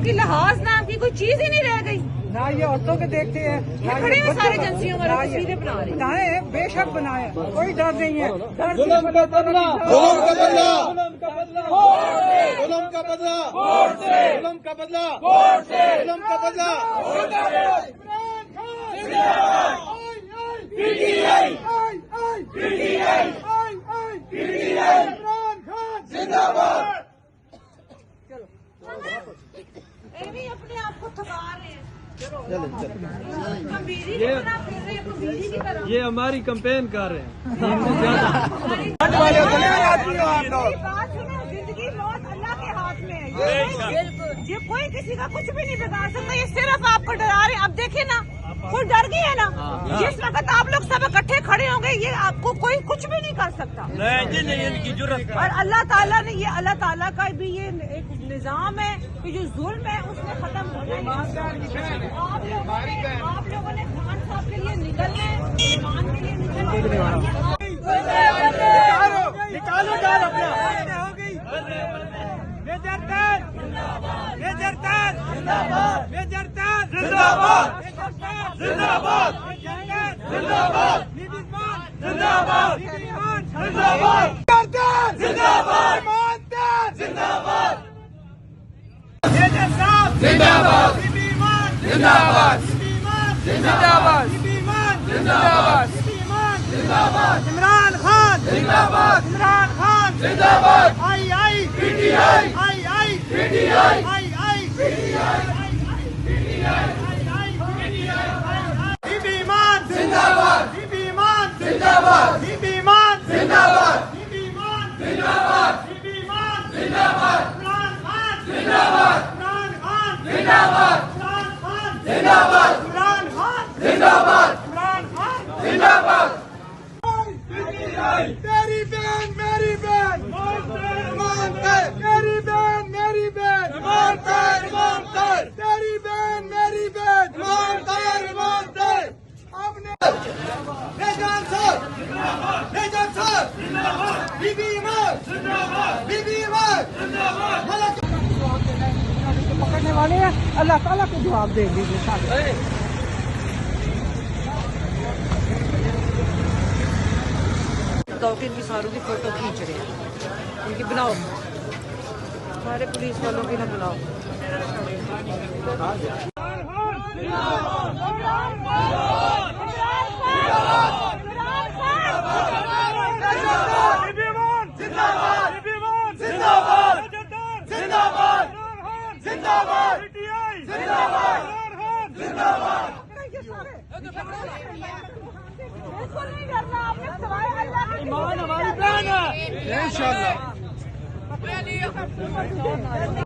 की लिहाज नाम की कोई चीज ही नहीं रह गई। ना ये औरतों के देखते हैं, ये खड़े हैं सारे एजेंसियों वाले तस्वीरें बना रहे हैं। बनाए बेशक बनाए, कोई डर नहीं है। जुल्म का बदला, जुल्म का बदला, जुल्म का बदला, जुल्म का बदला, जुल्म का बदला। अपने आप को थका रहे हैं। कबीरी की तरह फिर रहे हैं, कबीरी की तरह। ये हमारी कंपेन कर रहे हैं। बात सुनो, जिंदगी मौत अल्लाह के हाथ में है। ये कोई किसी का कुछ भी नहीं बिगाड़ सकता। ये सिर्फ आपको डरा रहे हैं। अब देखिए ना, कोई डर गई है ना। जिस वक्त आप लोग सब इकट्ठे खड़े होंगे, ये आपको कोई कुछ भी नहीं कर सकता। और अल्लाह ताला ने ये, अल्लाह ताला का भी ये एक निजाम है कि जो जुल्म है उसमें खत्म होना है। आप लोगों ने खान साहब के लिए निकलना है, ईमान के लिए निकलना है। निकालो डाल अपना। जिंदाबाद, जिंदाबाद, जिंदाबाद, जिंदाबाद, जिंदाबाद, जिंदाबाद, जिंदाबाद, जिंदाबाद, जिंदाबाद, जिंदाबाद, जिंदाबाद, जिंदाबाद, इमरान खान जिंदाबाद, इमरान खान जिंदाबाद, आई आई पीटीआई, आई आई पीटीआई, आई आई पीटीआई, बीबीमान जिंदाबाद, बीबीमान जिंदाबाद, बीबीमान जिंदाबाद, बीबीमान जिंदाबाद, बीबीमान जिंदाबाद, इमरान खान जिंदाबाद, इमरान खान जिंदाबाद, इमरान खान जिंदाबाद, इमरान खान जिंदाबाद, इमरान खान जिंदाबाद। तेरी बहन मेरी बहन, मेरी बहन मेरी बहन, तेरी बहन मेरी बहन, आपने निजाम साहब, निजाम साहब, बीबी इमाम, बीबी इमाम, पकड़ने वाले हैं, अल्लाह ताला को जवाब दे दीजिए सारे। कि इनकी सारों की फोटो खींच रहे हैं, इनकी बनाओ, हमारे पुलिस वालों की ना बनाओ। ईमान हमारी बहन है इंशाअल्लाह।